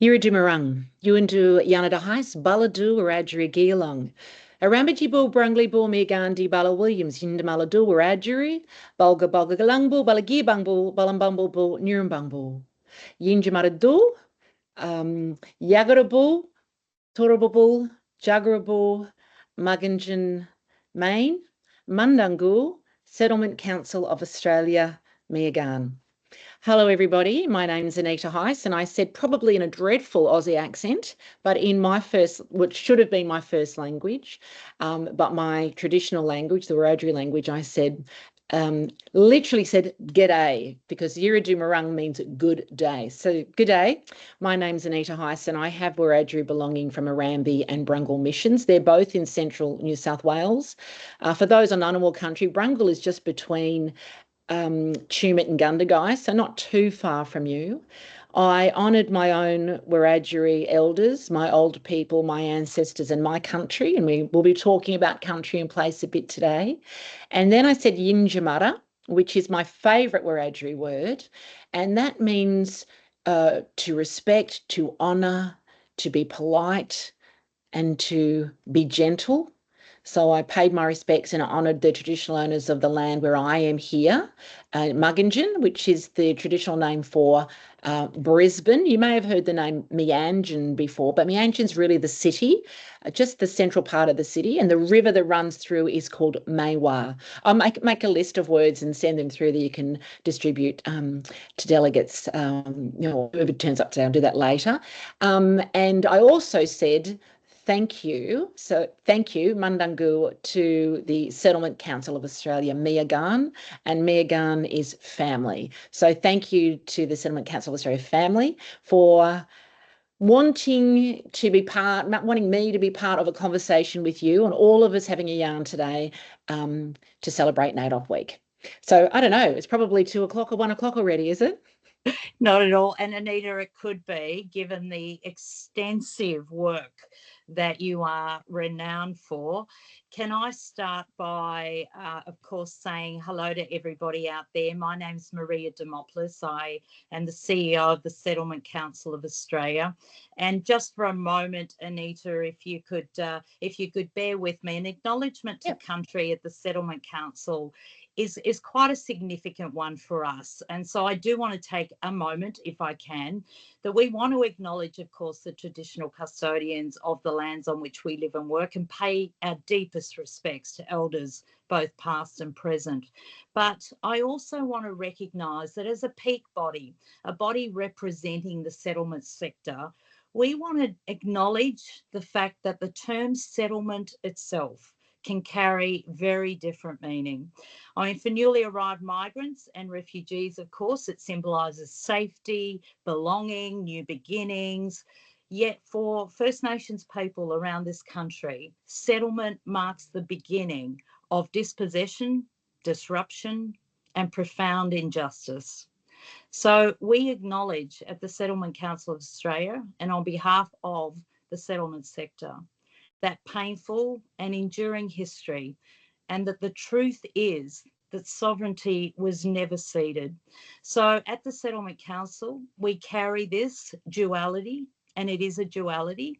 Yiridumarang, Yuandu Yanada Heiss, Baladu, Wiradjuri Geelong. Arambaji Bull, Brungley Bull, Megandi, Bala Williams, Yindamaladu, Wiradjuri, Bulga Bulga Galangbu, Balagi Bungbu, Balambumble Bull, Nurembungbu. Yinjamaradu, Yagarabu, Torababul, Jagarabu, Mugunjan, Maine, Mundangu, Settlement Council of Australia, Meagan. Hello, everybody. My name's Anita Heiss, and I said probably in a dreadful Aussie accent, but in my first, which should have been my first language, but my traditional language, the Wiradjuri language, I said, literally said g'day, because Yiridu Marang means good day. So good day. My name's Anita Heiss, and I have Wiradjuri belonging from Arambi and Brungle missions. They're both in central New South Wales. For those on Ngunnawal country, Brungle is just between Tumut and Gundagai, so not too far from you. I honoured my own Wiradjuri elders, my old people, my ancestors and my country, and we will be talking about country and place a bit today. And then I said Yinjamara, which is my favourite Wiradjuri word, and that means to respect, to honour, to be polite and to be gentle. So I paid my respects and I honoured the traditional owners of the land where I am here, Mugunjan, which is the traditional name for Brisbane. You may have heard the name Meanjin before, but Meanjin's really the city, just the central part of the city, and the river that runs through is called Memoir. I'll make a list of words and send them through that you can distribute to delegates. Whoever turns up today, I'll do that later. And I also said, thank you. So thank you, Mundangu, to the Settlement Council of Australia, Meagan, and Meagan is family. So thank you to the Settlement Council of Australia family for wanting me to be part of a conversation with you and all of us having a yarn today to celebrate NAIDOC Week. So I don't know, it's probably 2 o'clock or 1 o'clock already, is it? Not at all. And Anita, it could be, given the extensive work that you are renowned for. Can I start by, of course, saying hello to everybody out there. My name's Maria Demopoulos. I am the CEO of the Settlement Council of Australia. And just for a moment, Anita, if you could bear with me, an acknowledgement to country at the Settlement Council is quite a significant one for us. And so I do want to take a moment, if I can, that we want to acknowledge, of course, the traditional custodians of the lands on which we live and work and pay our deepest respects to elders, both past and present. But I also want to recognise that as a peak body, a body representing the settlement sector, we want to acknowledge the fact that the term settlement itself can carry very different meaning. I mean, for newly arrived migrants and refugees, of course, it symbolises safety, belonging, new beginnings. Yet for First Nations people around this country, settlement marks the beginning of dispossession, disruption, and profound injustice. So we acknowledge at the Settlement Council of Australia and on behalf of the settlement sector that painful and enduring history, and that the truth is that sovereignty was never ceded. So at the Settlement Council, we carry this duality, and it is a duality,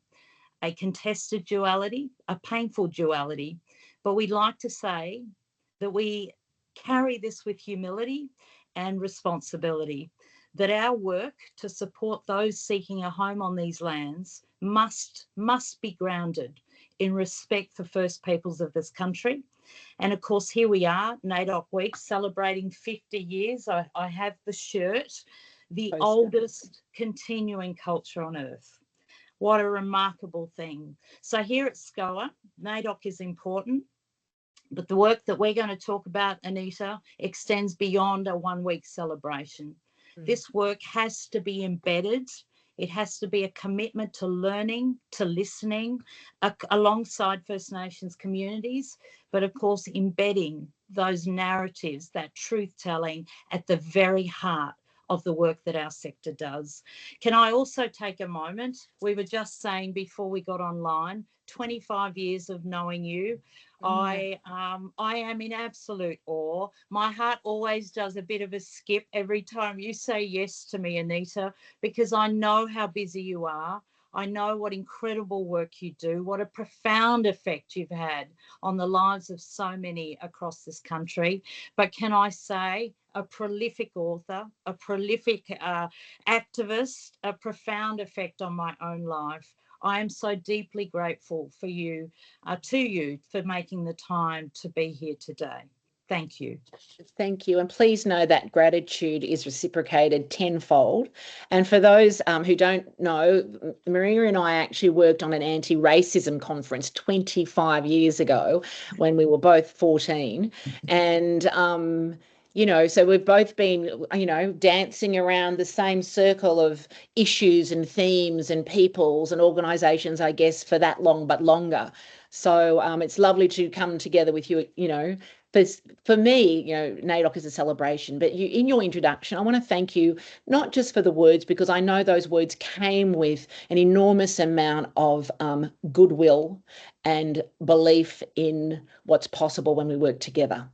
a contested duality, a painful duality, but we'd like to say that we carry this with humility and responsibility, that our work to support those seeking a home on these lands must be grounded in respect for First Peoples of this country. And of course, here we are, NAIDOC Week, celebrating 50 years. I have the shirt, the oldest continuing culture on earth. What a remarkable thing. So here at SCOA, NAIDOC is important, but the work that we're going to talk about, Anita, extends beyond a one-week celebration. This work has to be embedded. It has to be a commitment to learning, to listening, alongside First Nations communities, but of course embedding those narratives, that truth-telling at the very heart of the work that our sector does. Can I also take a moment? We were just saying before we got online, 25 years of knowing you. I am in absolute awe. My heart always does a bit of a skip every time you say yes to me, Anita, because I know how busy you are. I know what incredible work you do, what a profound effect you've had on the lives of so many across this country. But can I say, a prolific author, a prolific activist, a profound effect on my own life. I am so deeply grateful for you, to you, for making the time to be here today. Thank you. Thank you. And please know that gratitude is reciprocated tenfold. And for those who don't know, Maria and I actually worked on an anti-racism conference 25 years ago when we were both 14. And, you know, so we've both been, you know, dancing around the same circle of issues and themes and peoples and organisations, I guess, for that long, but longer. So it's lovely to come together with you, you know. For me, you know, NAIDOC is a celebration, but you, in your introduction, I want to thank you not just for the words, because I know those words came with an enormous amount of goodwill and belief in what's possible when we work together.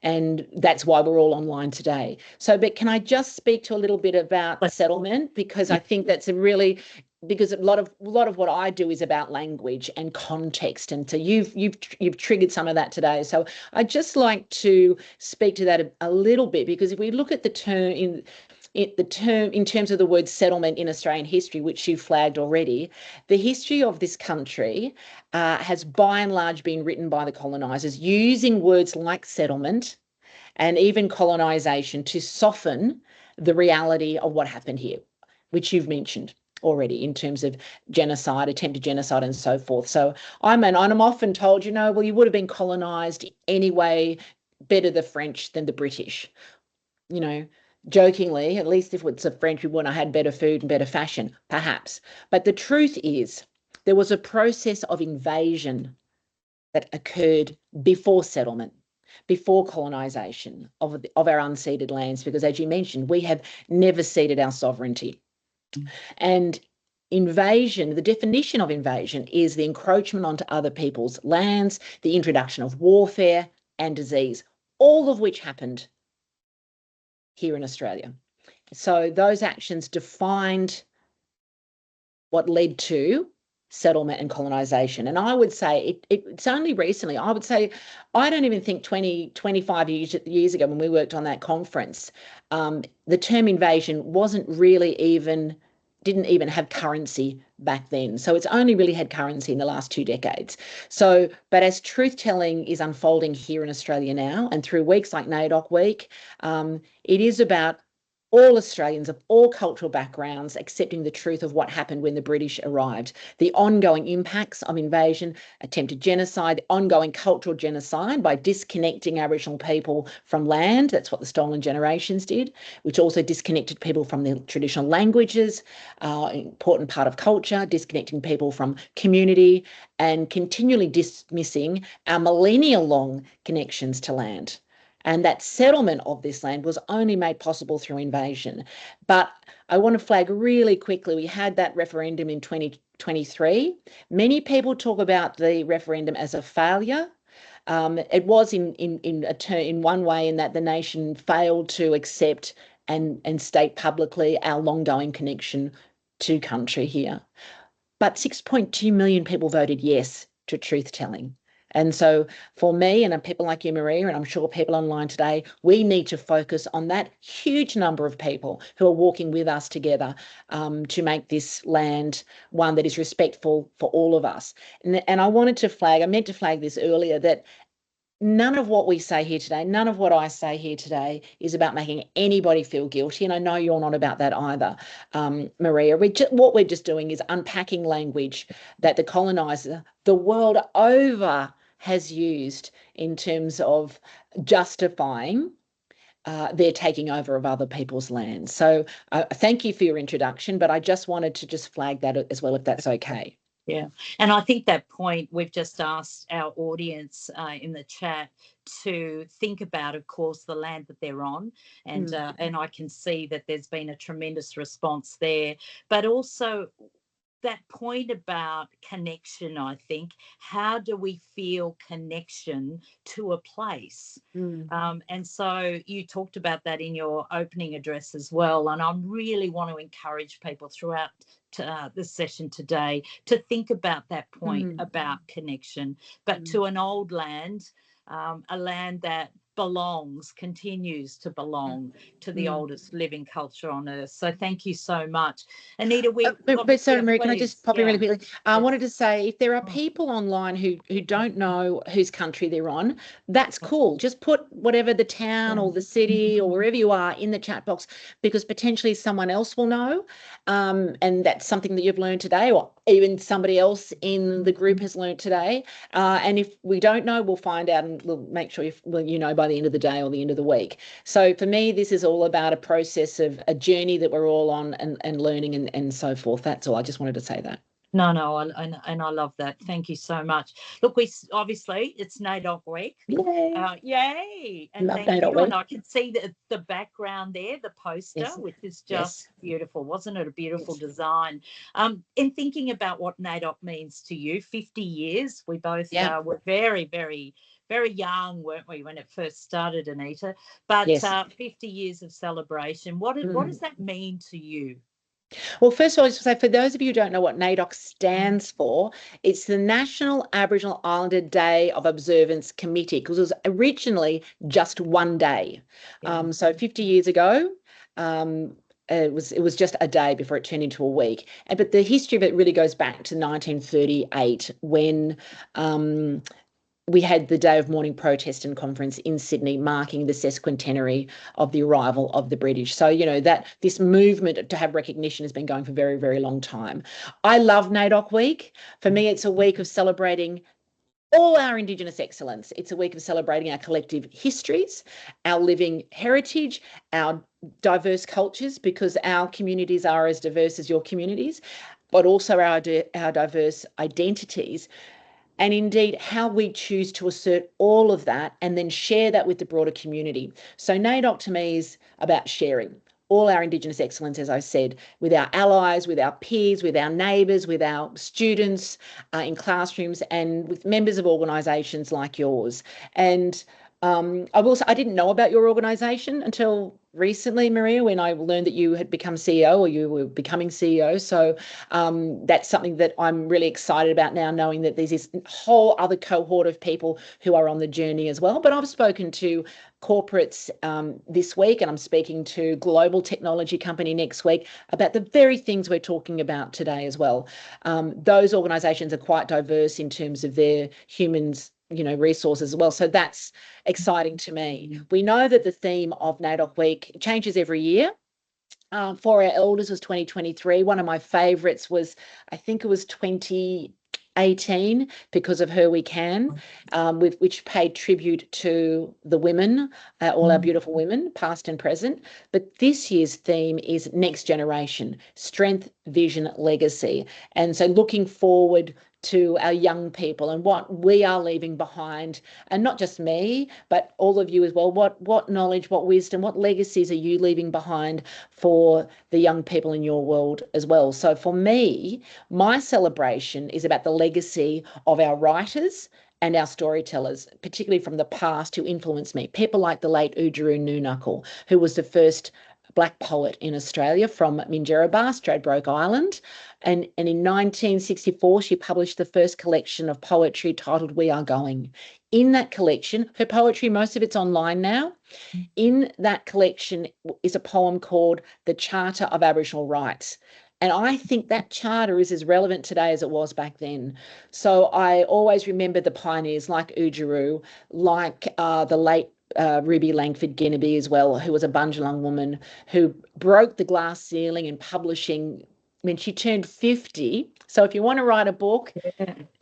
And that's why we're all online today. So, but can I just speak to a little bit about settlement? Because I think that's a really, because a lot of what I do is about language and context, and so you've triggered some of that today. So I'd just like to speak to that a little bit, because if we look at the term in terms of the word settlement in Australian history, which you flagged already, the history of this country has by and large been written by the colonisers using words like settlement and even colonisation to soften the reality of what happened here, which you've mentioned already in terms of genocide, attempted genocide and so forth. So I'm often told, you know, well, you would have been colonised anyway, better the French than the British. You know, jokingly, at least if it's the French, we wouldn't have had better food and better fashion, perhaps. But the truth is there was a process of invasion that occurred before settlement, before colonisation of our unceded lands, because as you mentioned, we have never ceded our sovereignty. And invasion, the definition of invasion is the encroachment onto other people's lands, the introduction of warfare and disease, all of which happened here in Australia. So those actions defined what led to settlement and colonisation. And I would say it's only recently, I would say, I don't even think 25 years ago when we worked on that conference, the term invasion didn't even have currency back then. So it's only really had currency in the last 2 decades. So, but as truth-telling is unfolding here in Australia now, and through weeks like NAIDOC Week, it is about all Australians of all cultural backgrounds accepting the truth of what happened when the British arrived, the ongoing impacts of invasion, attempted genocide, the ongoing cultural genocide by disconnecting Aboriginal people from land. That's what the Stolen Generations did, which also disconnected people from their traditional languages, important part of culture, disconnecting people from community, and continually dismissing our millennial-long connections to land. And that settlement of this land was only made possible through invasion. But I want to flag really quickly, we had that referendum in 2023. Many people talk about the referendum as a failure. It was in one way in that the nation failed to accept and state publicly our long-going connection to country here. But 6.2 million people voted yes to truth-telling. And so for me and people like you, Maria, and I'm sure people online today, we need to focus on that huge number of people who are walking with us together to make this land one that is respectful for all of us. And I meant to flag this earlier, that none of what we say here today, none of what I say here today is about making anybody feel guilty. And I know you're not about that either, Maria. What we're just doing is unpacking language that the coloniser, the world over, has used in terms of justifying their taking over of other people's lands. So thank you for your introduction, but I just wanted to just flag that as well, if that's okay. Yeah, and I think that point, we've just asked our audience in the chat to think about, of course, the land that they're on, and I can see that there's been a tremendous response there, but also that point about connection. I think, how do we feel connection to a place? And so you talked about that in your opening address as well, and I really want to encourage people throughout the session today to think about that point about connection, but to an old land, a land that continues to belong to the oldest living culture on earth. So thank you so much, Anita. But sorry, Marie, can I just pop in really quickly? I wanted to say, if there are people online who don't know whose country they're on, that's cool. Just put whatever the town or the city or wherever you are in the chat box, because potentially someone else will know, and that's something that you've learned today, or even somebody else in the group has learned today. And if we don't know, we'll find out, and we'll make sure you know by the end of the day or the end of the week. So for me, this is all about a process of a journey that we're all on, and learning and so forth. That's all. I just wanted to say that. No, and I love that. Thank you so much. Look, obviously it's NAIDOC week. Yay! And love thank NAIDOC you. week. And I can see the background there, the poster, which is just beautiful. Wasn't it a beautiful design? In thinking about what NAIDOC means to you, 50 years. We both were very, very, very young, weren't we, when it first started, Anita? But 50 years of celebration. What does that mean to you? Well, first of all, I just say, for those of you who don't know what NAIDOC stands for, it's the National Aboriginal Islander Day of Observance Committee, because it was originally just one day. So 50 years ago, it was just a day before it turned into a week. But the history of it really goes back to 1938, when we had the Day of Mourning Protest and Conference in Sydney, marking the sesquicentenary of the arrival of the British. So, you know, that this movement to have recognition has been going for a very, very long time. I love NAIDOC Week. For me, it's a week of celebrating all our Indigenous excellence. It's a week of celebrating our collective histories, our living heritage, our diverse cultures, because our communities are as diverse as your communities, but also our diverse identities. And indeed, how we choose to assert all of that and then share that with the broader community. So NAIDOC to me is about sharing all our Indigenous excellence, as I said, with our allies, with our peers, with our neighbours, with our students in classrooms, and with members of organisations like yours. And I didn't know about your organisation until recently, Maria, when I learned that you had become CEO, or you were becoming CEO. So that's something that I'm really excited about now, knowing that there's this whole other cohort of people who are on the journey as well. But I've spoken to corporates this week, and I'm speaking to global technology company next week about the very things we're talking about today as well. Those organisations are quite diverse in terms of their humans, resources as well. So that's exciting to me. We know that the theme of NAIDOC Week changes every year. For our elders was 2023. One of my favourites was, I think it was 2018, because of Her We Can, which paid tribute to the women, all our beautiful women, past and present. But this year's theme is Next Generation, Strength, Vision, Legacy. And so looking forward to our young people and what we are leaving behind, and not just me, but all of you as well. What knowledge, what wisdom, what legacies are you leaving behind for the young people in your world as well? So for me, my celebration is about the legacy of our writers and our storytellers, particularly from the past, who influenced me. People like the late Oodgeroo Noonuccal, who was the first Black poet in Australia from Minjerribah, Stradbroke Island. And in 1964, she published the first collection of poetry titled We Are Going. In that collection, her poetry, most of it's online now. In that collection is a poem called The Charter of Aboriginal Rights. And I think that charter is as relevant today as it was back then. So I always remember the pioneers like Oodgeroo, like the late Ruby Langford Guinevere as well, who was a Bundjalung woman who broke the glass ceiling in publishing when she turned 50. So if you want to write a book,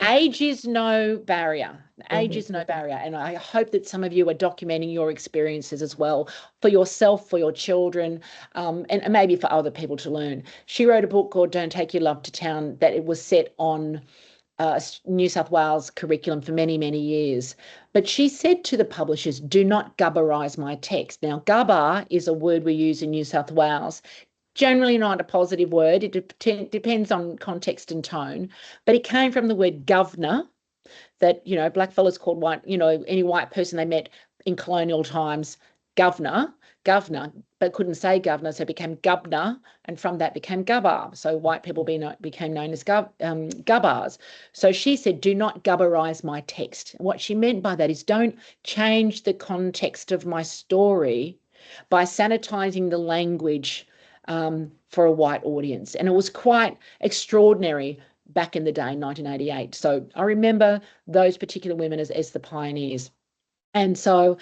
age is no barrier. Age is no barrier. And I hope that some of you are documenting your experiences as well, for yourself, for your children, and maybe for other people to learn. She wrote a book called Don't Take Your Love to Town, that it was set on New South Wales curriculum for many, many years. But she said to the publishers, do not gubberise my text. Now, gubber is a word we use in New South Wales. Generally not a positive word. It depends on context and tone. But it came from the word governor, that, you know, blackfellas called white, you know, any white person they met in colonial times, governor, but couldn't say governor, so it became governor, and from that became gubbar. So white people became known as gubbars. So she said, do not gubberise my text. What she meant by that is don't change the context of my story by sanitising the language for a white audience. And it was quite extraordinary back in the day, 1988. So I remember those particular women as the pioneers. And so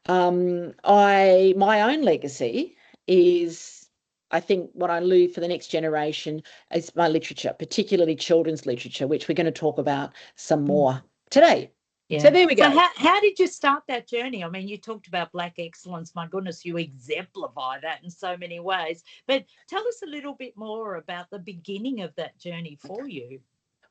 my own legacy is, I think, what I leave for the next generation is my literature, particularly children's literature, which we're going to talk about some more today. Yeah. So there we go. So how did you start that journey? I mean, you talked about Black excellence. My goodness, you exemplify that in so many ways. But tell us a little bit more about the beginning of that journey for you.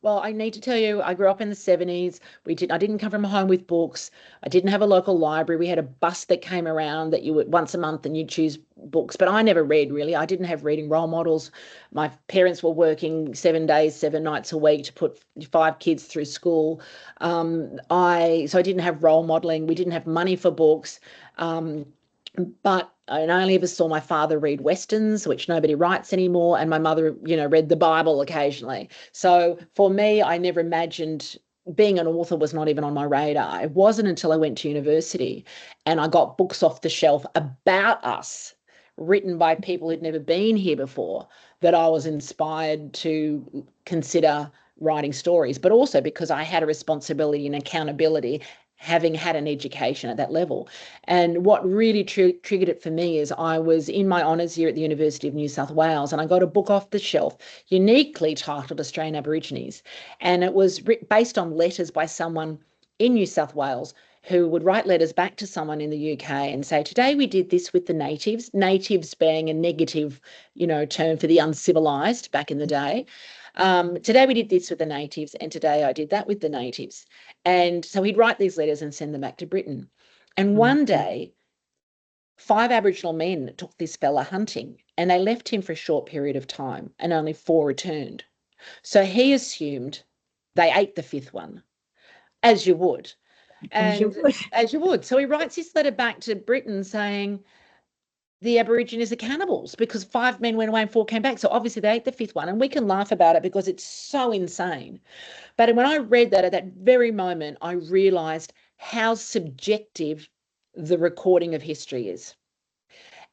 Well, I need to tell you, I grew up in the 70s. I didn't come from a home with books. I didn't have a local library. We had a bus that came around that you would once a month and you'd choose books. But I never read, really. I didn't have reading role models. My parents were working 7 days, 7 nights a week to put 5 kids through school. So I didn't have role modeling. We didn't have money for books. But I only ever saw my father read Westerns, which nobody writes anymore, and my mother, you know, read the Bible occasionally. So for me, I never imagined being an author was not even on my radar. It wasn't until I went to university and I got books off the shelf about us, written by people who'd never been here before, that I was inspired to consider writing stories, but also because I had a responsibility and accountability, having had an education at that level. And what really triggered it for me is I was in my honours year at the University of New South Wales, and I got a book off the shelf uniquely titled Australian Aborigines, and it was based on letters by someone in New South Wales who would write letters back to someone in the UK and say, today we did this with the natives being a negative, you know, term for the uncivilised back in the day. Today we did this with the natives, and today I did that with the natives. And so he'd write these letters and send them back to Britain. And one day, 5 Aboriginal men took this fella hunting, and they left him for a short period of time, and only 4 returned. So he assumed they ate the 5th one, as you would. As you would. So he writes this letter back to Britain saying, the Aborigines are cannibals, because 5 men went away and 4 came back. So obviously they ate the 5th one, and we can laugh about it because it's so insane. But when I read that, at that very moment, I realised how subjective the recording of history is.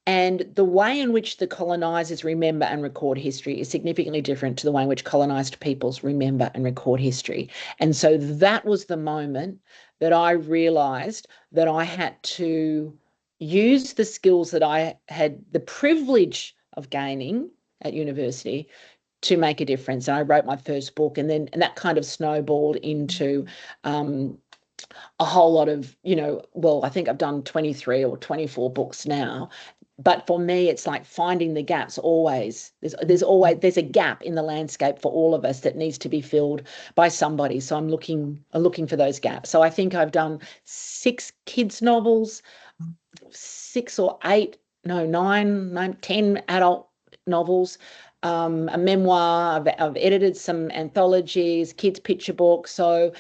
And the way in which the colonisers remember and record history is significantly different to the way in which colonised peoples remember and record history. And so that was the moment that I realised that I had to use the skills that I had the privilege of gaining at university to make a difference. And I wrote my first book, and that kind of snowballed into a whole lot of, you know, well, I think I've done 23 or 24 books now. But for me, it's like finding the gaps always. There's a gap in the landscape for all of us that needs to be filled by somebody. So I'm looking for those gaps. So I think I've done 6 kids novels, 6 or 8, no, 9, 10 adult novels, a memoir. I've edited some anthologies, kids' picture books. So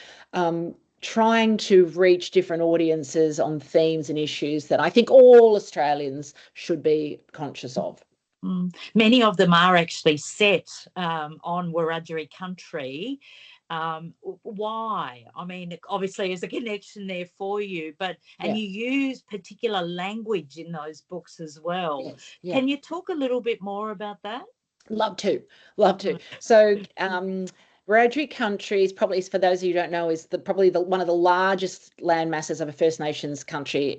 trying to reach different audiences on themes and issues that I think all Australians should be conscious of. Many of them are actually set on Wiradjuri country. Why? I mean, obviously there's a connection there for you, and you use particular language in those books as well. Yes, yeah. Can you talk a little bit more about that? Love to. So Wiradjuri country is probably, for those of you who don't know, is probably one of the largest land masses of a First Nations country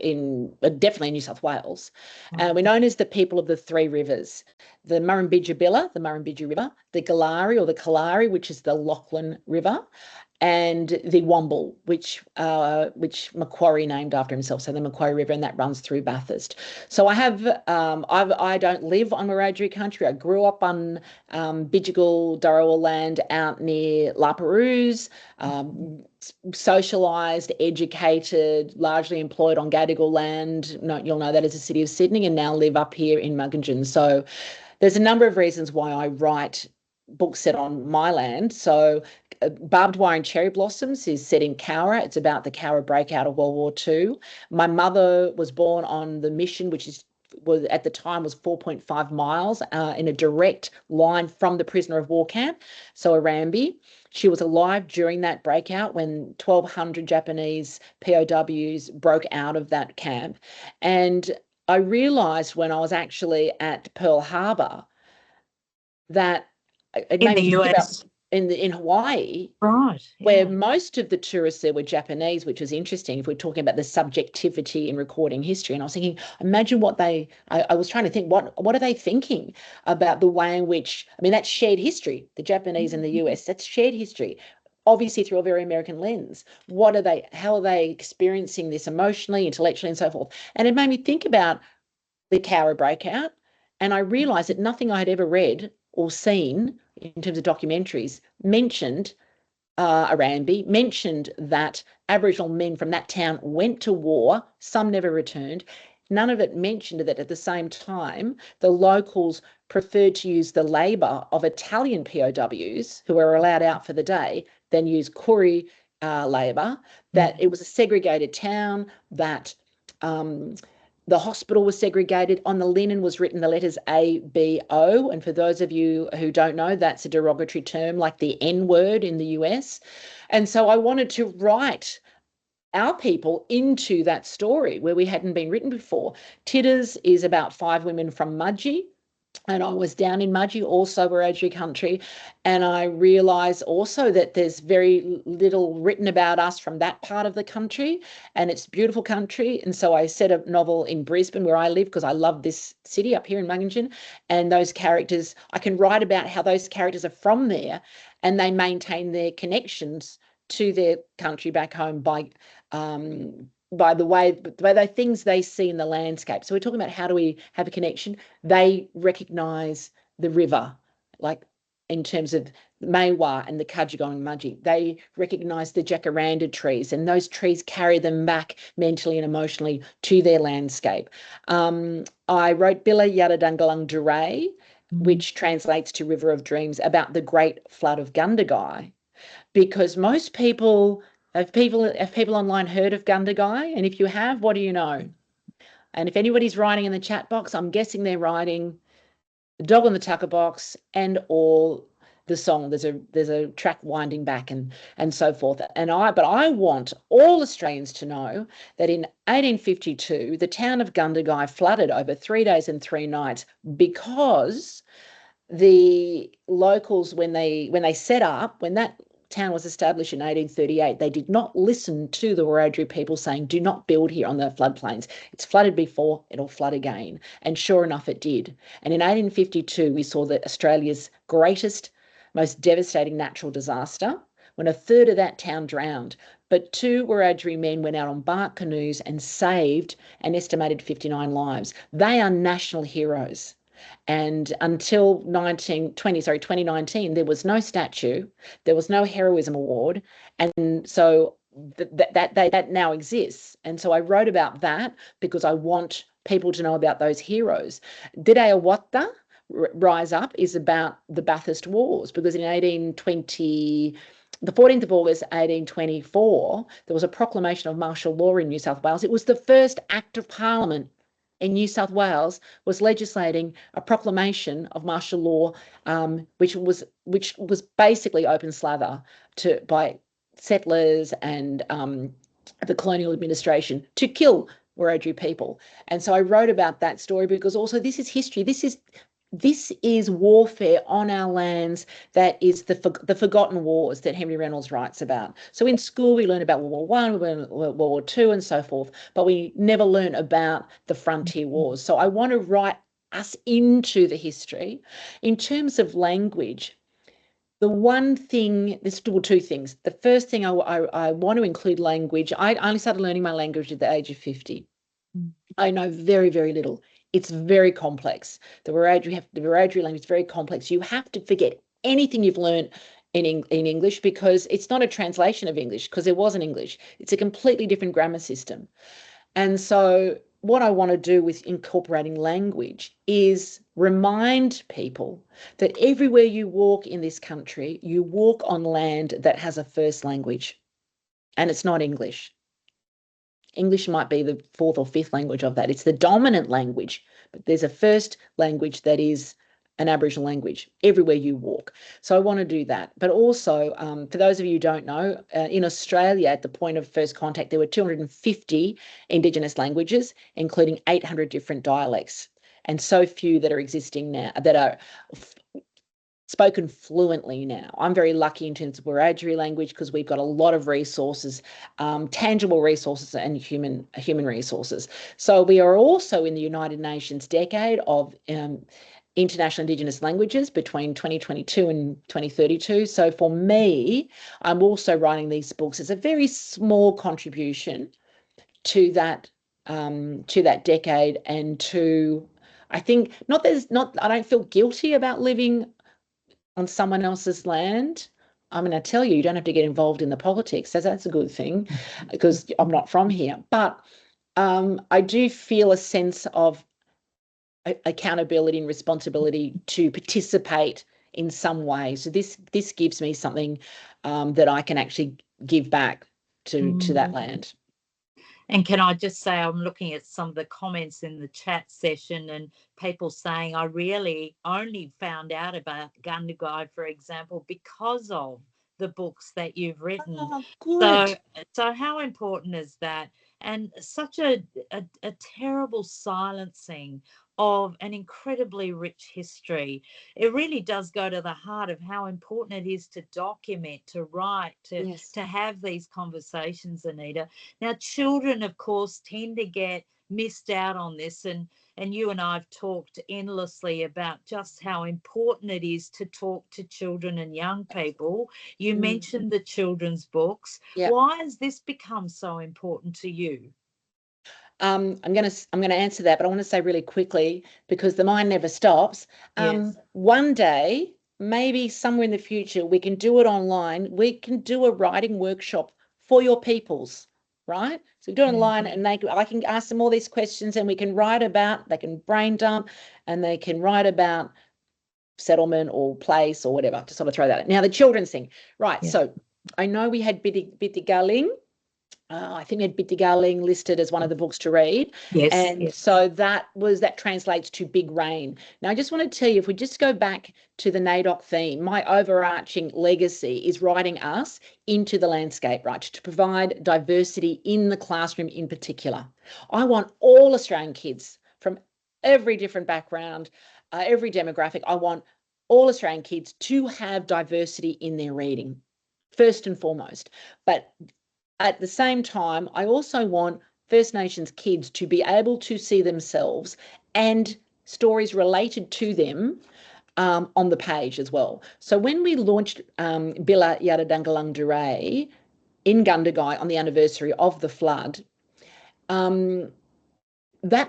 definitely in New South Wales. We're known as the people of the 3 rivers, the Murrumbidgee River, the Galari or the Kalari, which is the Lachlan River, and the Womble, which Macquarie named after himself, so the Macquarie River, and that runs through Bathurst. So I have, I don't live on Wiradjuri country. I grew up on Bidjigal, Dharawal land out near La Perouse, socialised, educated, largely employed on Gadigal land. No, you'll know that as the city of Sydney, and now live up here in Muggingan. So there's a number of reasons why I write books set on my land. So Barbed Wire and Cherry Blossoms is set in Cowra. It's about the Cowra breakout of World War II. My mother was born on the mission, which was at the time was 4.5 miles in a direct line from the prisoner of war camp, so Arambi. She was alive during that breakout when 1,200 Japanese POWs broke out of that camp. And I realised when I was actually at Pearl Harbor that it In made the me think US. about in Hawaii, Right. where most of the tourists there were Japanese, which was interesting if we're talking about the subjectivity in recording history. And I was thinking, imagine what I was trying to think, what are they thinking about the way in which, I mean, that's shared history, the Japanese and the US, that's shared history, obviously through a very American lens. How are they experiencing this emotionally, intellectually, and so forth? And it made me think about the Cowra breakout. And I realised that nothing I had ever read or seen in terms of documentaries mentioned Arambi, mentioned that Aboriginal men from that town went to war, some never returned. None of it mentioned that at the same time, the locals preferred to use the labour of Italian POWs who were allowed out for the day than use Koori labour, that it was a segregated town, that the hospital was segregated. On the linen was written the letters A, B, O. And for those of you who don't know, that's a derogatory term like the N word in the US. And so I wanted to write our people into that story where we hadn't been written before. Titters is about 5 women from Mudgee. And I was down in Mudgee, also Wiradjuri country, and I realised also that there's very little written about us from that part of the country, and it's beautiful country. And so I set a novel in Brisbane where I live because I love this city up here in Muggingan, and those characters, I can write about how those characters are from there and they maintain their connections to their country back home by the things they see in the landscape. So we're talking about how do we have a connection? They recognise the river, like in terms of Memoir and the Kudjegong and Mudgee. They recognise the jacaranda trees, and those trees carry them back mentally and emotionally to their landscape. I wrote Billa Yadadungalung Duray, which translates to River of Dreams, about the Great Flood of Gundagai, because most people have people online heard of Gundagai? And if you have, what do you know? And if anybody's writing in the chat box, I'm guessing they're writing The Dog in the Tucker Box and all the song. There's a track winding back and so forth. But I want all Australians to know that in 1852, the town of Gundagai flooded over 3 days and 3 nights because the locals, when that town was established in 1838, they did not listen to the Wiradjuri people saying, do not build here on the floodplains. It's flooded before, it'll flood again. And sure enough, it did. And in 1852, we saw Australia's greatest, most devastating natural disaster when a third of that town drowned. But 2 Wiradjuri men went out on bark canoes and saved an estimated 59 lives. They are national heroes. And until 2019, there was no statue, there was no heroism award, and so that now exists. And so I wrote about that because I want people to know about those heroes. Didayawata, Rise Up, is about the Bathurst Wars, because in 1820, the 14th of August 1824, there was a proclamation of martial law in New South Wales. It was the first act of Parliament in New South Wales was legislating a proclamation of martial law, which was basically open slather by settlers and the colonial administration to kill Wiradjuri people. And so I wrote about that story because also this is history. This is warfare on our lands that is the forgotten wars that Henry Reynolds writes about. So in school, we learn about World War I, we learn World War II and so forth, but we never learn about the frontier wars. So I want to write us into the history. In terms of language, The one thing, there's two things. The first thing I want to include language. I only started learning my language at the age of 50. I know very, very little. It's very complex. The Wiradjuri language is very complex. You have to forget anything you've learned in English, because it's not a translation of English, because it wasn't English. It's a completely different grammar system. And so what I want to do with incorporating language is remind people that everywhere you walk in this country, you walk on land that has a first language, and it's not English. English might be the fourth or fifth language of that. It's the dominant language, but there's a first language that is an Aboriginal language everywhere you walk. So I want to do that. But also, for those of you who don't know, in Australia, at the point of first contact, there were 250 Indigenous languages, including 800 different dialects, and so few that are existing now, that are spoken fluently now. I'm very lucky in terms of Wiradjuri language, because we've got a lot of resources, tangible resources and human resources. So we are also in the United Nations decade of international Indigenous languages between 2022 and 2032. So for me, I'm also writing these books as a very small contribution to that decade, and to, I think, I don't feel guilty about living on someone else's land. I'm going to tell you, you don't have to get involved in the politics. So that's a good thing, because I'm not from here. But I do feel a sense of accountability and responsibility to participate in some way. So this gives me something that I can actually give back to that land. And can I just say, I'm looking at some of the comments in the chat session, and people saying, I really only found out about Gundagai, for example, because of the books that you've written. Oh, good. So how important is that? And such a terrible silencing of an incredibly rich history. It really does go to the heart of how important it is to document, to write, to have these conversations, Anita. Now, children, of course, tend to get missed out on this, and you and I have talked endlessly about just how important it is to talk to children and young people. You mentioned the children's books. Yep. Why has this become so important to you? I'm going to answer that, but I want to say really quickly, because the mind never stops. One day, maybe somewhere in the future, we can do it online. We can do a writing workshop for your peoples, right? So do it online, and I can ask them all these questions, and we can write about, they can brain dump, and they can write about settlement or place or whatever, to sort of throw that. Now, the children's thing, right? So I know we had Bittigaling. I think we had Bittigaling listed as one of the books to read. So that translates to big rain. Now, I just want to tell you, if we just go back to the NAIDOC theme, my overarching legacy is writing us into the landscape, right, to provide diversity in the classroom in particular. I want all Australian kids from every different background, every demographic. I want all Australian kids to have diversity in their reading, first and foremost. But at the same time, I also want First Nations kids to be able to see themselves and stories related to them on the page as well. So when we launched Bila Yada Dangalang Duray in Gundagai on the anniversary of the flood, that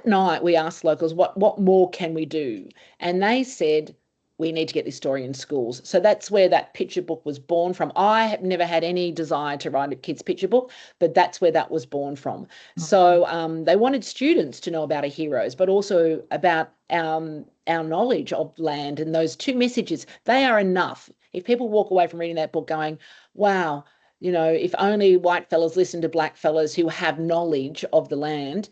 night we asked locals, what more can we do? And they said, we need to get this story in schools. So that's where that picture book was born from. I have never had any desire to write a kid's picture book, but that's where that was born from. So they wanted students to know about our heroes, but also about our knowledge of land. And those two messages, they are enough. If people walk away from reading that book going, wow, you know, if only white fellas listen to black fellas who have knowledge of the land,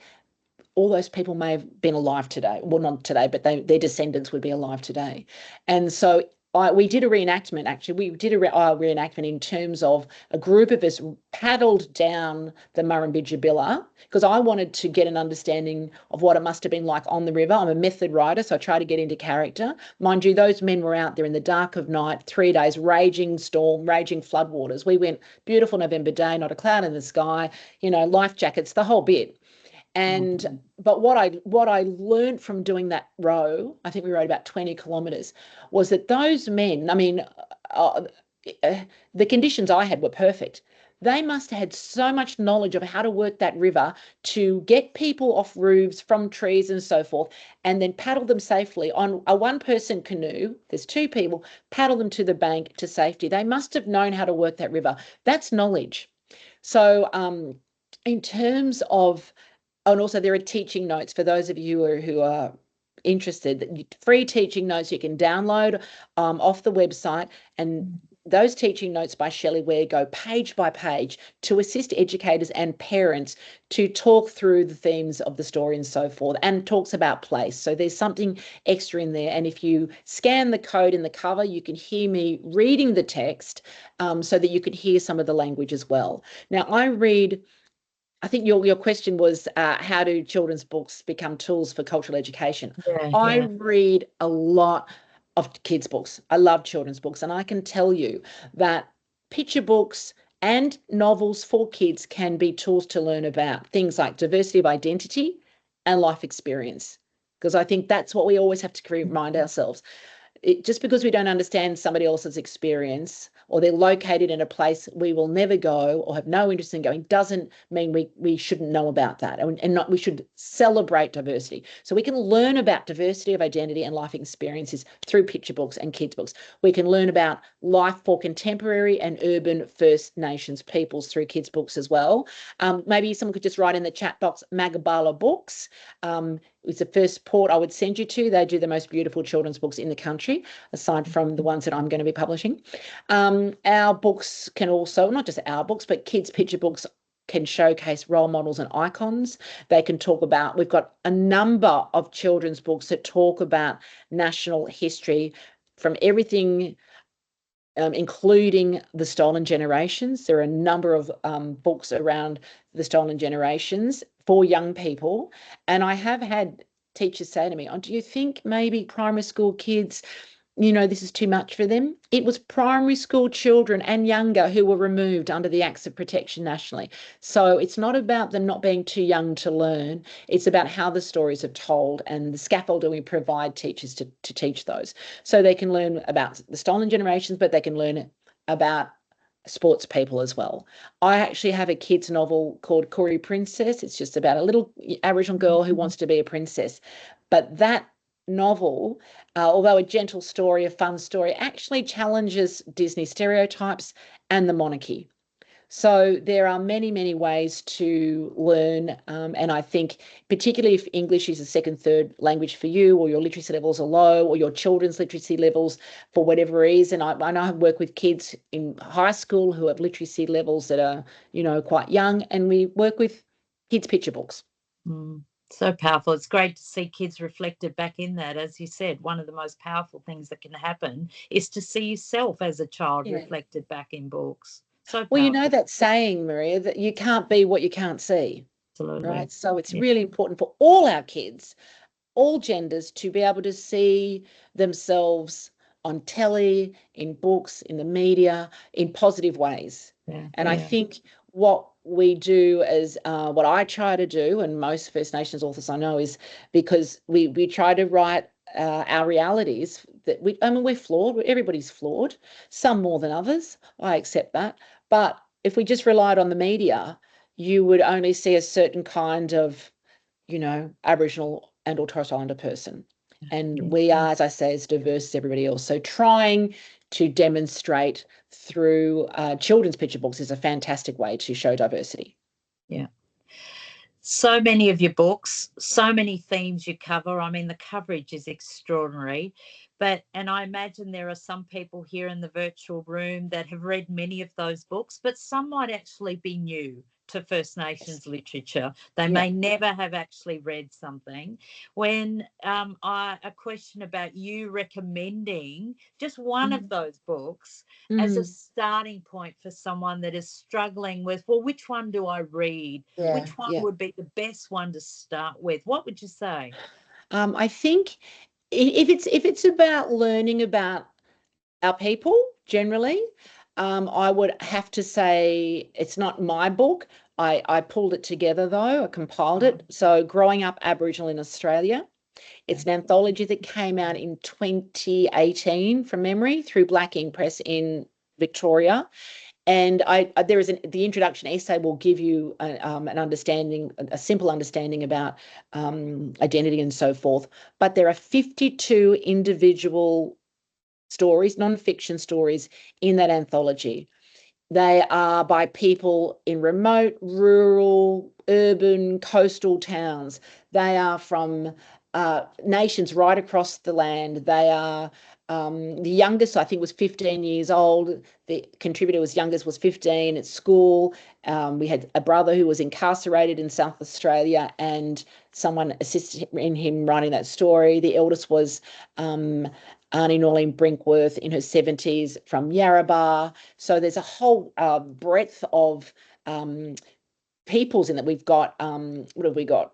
all those people may have been alive today. Well, not today, but their descendants would be alive today. And so we did a reenactment, actually. We did a reenactment in terms of a group of us paddled down the Murrumbidgee, because I wanted to get an understanding of what it must have been like on the river. I'm a method writer, so I try to get into character. Mind you, those men were out there in the dark of night, 3 days, raging storm, raging floodwaters. We went beautiful November day, not a cloud in the sky, you know, life jackets, the whole bit. And but what I learned from doing that row, I think we rode about 20 kilometers, was that those men, I mean, the conditions I had were perfect. They must have had so much knowledge of how to work that river to get people off roofs from trees and so forth, and then paddle them safely on a one-person canoe. There's two people, paddle them to the bank to safety. They must have known how to work that river. That's knowledge. So in terms of, and also there are teaching notes for those of you who are interested. Free teaching notes you can download off the website, and those teaching notes by Shelley Ware go page by page to assist educators and parents to talk through the themes of the story and so forth, and talks about place. So there's something extra in there. And if you scan the code in the cover, you can hear me reading the text so that you can hear some of the language as well. Now, I think your question was how do children's books become tools for cultural education? I read a lot of kids' books. I love children's books, and I can tell you that picture books and novels for kids can be tools to learn about things like diversity of identity and life experience, because I think that's what we always have to remind ourselves. Just because we don't understand somebody else's experience, or they're located in a place we will never go or have no interest in going, doesn't mean we shouldn't know about that, and we should celebrate diversity. So we can learn about diversity of identity and life experiences through picture books and kids books. We can learn about life for contemporary and urban First Nations peoples through kids books as well. Maybe someone could just write in the chat box, Magabala Books. It's the first port I would send you to. They do the most beautiful children's books in the country, aside from the ones that I'm going to be publishing. Our books can also, not just our books, but kids' picture books can showcase role models and icons. They can talk about, we've got a number of children's books that talk about national history, from everything including the stolen generations. There are a number of books around the stolen generations for young people. And I have had teachers say to me, oh, do you think maybe primary school kids, this is too much for them? It was primary school children and younger who were removed under the Acts of Protection nationally. So it's not about them not being too young to learn. It's about how the stories are told and the scaffolding we provide teachers to teach those. So they can learn about the stolen generations, but they can learn about sports people as well. I actually have a kids novel called Koori Princess. It's just about a little Aboriginal girl who wants to be a princess. But that novel, although a gentle story, a fun story, actually challenges Disney stereotypes and the monarchy. So there are many, many ways to learn. And I think particularly if English is a second, third language for you, or your literacy levels are low, or your children's literacy levels for whatever reason. I know I work with kids in high school who have literacy levels that are, quite young, and we work with kids' picture books. So powerful. It's great to see kids reflected back in that. As you said, one of the most powerful things that can happen is to see yourself as a child reflected back in books. So powerful. Well, you know that saying, Maria, that you can't be what you can't see. Absolutely. Right. So it's really important for all our kids, all genders, to be able to see themselves on telly, in books, in the media, in positive ways. And I think what we do as what I try to do, and most First Nations authors I know, is because we try to write our realities that we're flawed. Everybody's flawed, some more than others. I accept that. But if we just relied on the media, you would only see a certain kind of, Aboriginal and or Torres Islander person. And we are, as I say, as diverse as everybody else. So trying to demonstrate through children's picture books is a fantastic way to show diversity. Yeah. So many of your books, so many themes you cover. I mean, the coverage is extraordinary. And I imagine there are some people here in the virtual room that have read many of those books, but some might actually be new to First Nations literature. They may never have actually read something. When a question about you recommending just one of those books as a starting point for someone that is struggling with, well, which one do I read? Which one would be the best one to start with? What would you say? I think if it's about learning about our people generally, I would have to say it's not my book. I pulled it together though, I compiled it. So Growing Up Aboriginal in Australia. It's an anthology that came out in 2018 from memory through Black Ink Press in Victoria. And there is the introduction essay will give you an understanding, a simple understanding about identity and so forth. But there are 52 individual stories, non-fiction stories in that anthology. They are by people in remote, rural, urban, coastal towns. They are from nations right across the land. They are the youngest, I think, was 15 years old. The contributor was youngest, was 15 at school. We had a brother who was incarcerated in South Australia, and someone assisted in him writing that story. The eldest was Auntie Norleen Brinkworth in her 70s from Yarrabah. So there's a whole breadth of peoples in that. We've got, what have we got?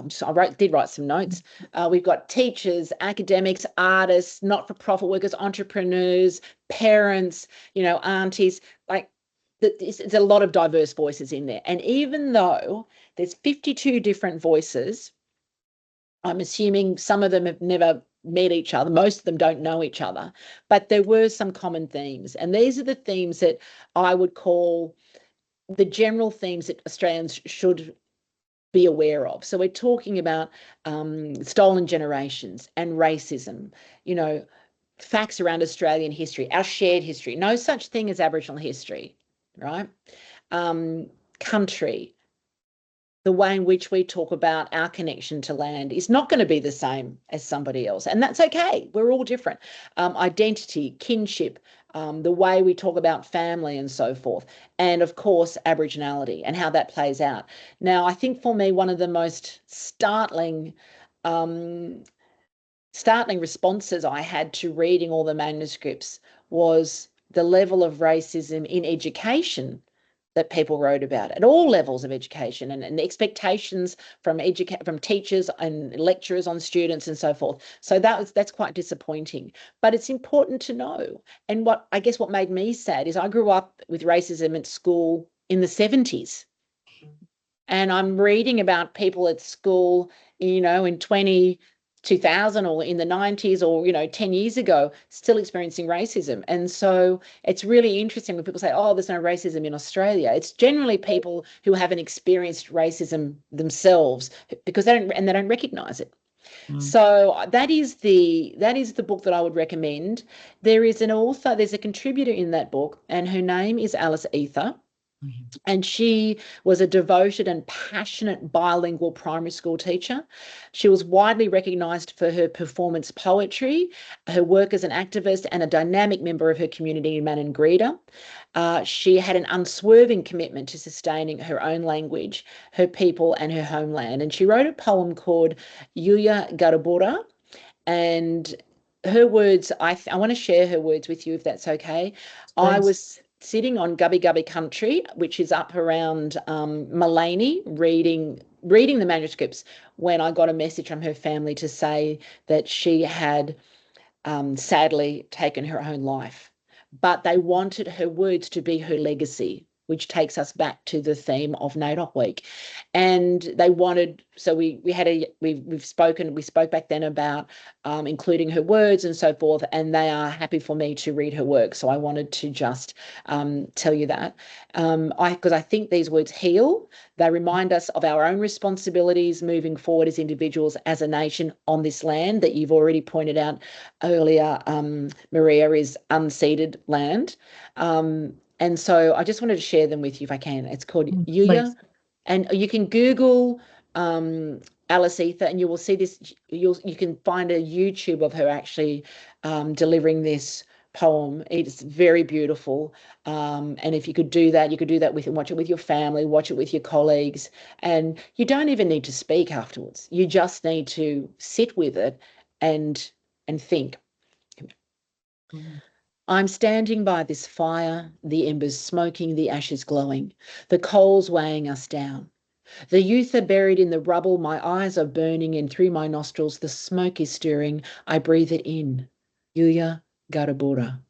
So I did write some notes. We've got teachers, academics, artists, not-for-profit workers, entrepreneurs, parents, aunties. Like, there's a lot of diverse voices in there. And even though there's 52 different voices, I'm assuming some of them have never met each other. Most of them don't know each other, but there were some common themes. And these are the themes that I would call the general themes that Australians should be aware of. So we're talking about stolen generations and racism, facts around Australian history, our shared history, no such thing as Aboriginal history, right? Country, the way in which we talk about our connection to land is not going to be the same as somebody else. And that's okay. We're all different. Identity, kinship, the way we talk about family and so forth. And of course, Aboriginality and how that plays out. Now, I think for me, one of the most startling responses I had to reading all the manuscripts was the level of racism in education that people wrote about at all levels of education, and expectations from teachers and lecturers on students and so forth. So that's quite disappointing. But it's important to know. And what made me sad is I grew up with racism at school in the 70s. And I'm reading about people at school, in 2000 or in the 90s or 10 years ago still experiencing racism. And so it's really interesting when people say, oh, there's no racism in Australia. It's generally people who haven't experienced racism themselves because they don't recognize it. So that is the book that I would recommend. There is an author, there's a contributor in that book, and her name is Alice Ether. And she was a devoted and passionate bilingual primary school teacher. She was widely recognised for her performance poetry, her work as an activist, and a dynamic member of her community in Maningrida. She had an unswerving commitment to sustaining her own language, her people, and her homeland. And she wrote a poem called Yuya Garabura. And her words, I want to share her words with you, if that's okay. Please. I was sitting on Gubbi Gubbi country, which is up around Maleny, reading the manuscripts, when I got a message from her family to say that she had sadly taken her own life. But they wanted her words to be her legacy, which takes us back to the theme of NAIDOC Week. And they wanted, so we spoke back then about including her words and so forth, and they are happy for me to read her work. So I wanted to just tell you that. Because I think these words heal. They remind us of our own responsibilities moving forward as individuals, as a nation on this land that you've already pointed out earlier, Maria, is unceded land. And so I just wanted to share them with you if I can. It's called Yuya. And you can Google Alice Ether and you will see this. You can find a YouTube of her actually delivering this poem. It's very beautiful. And if you could do that, watch it with your family, watch it with your colleagues. And you don't even need to speak afterwards. You just need to sit with it and think. I'm standing by this fire, the embers smoking, the ashes glowing, the coals weighing us down. The youth are buried in the rubble, my eyes are burning, and through my nostrils the smoke is stirring. I breathe it in. Yuya Garabura.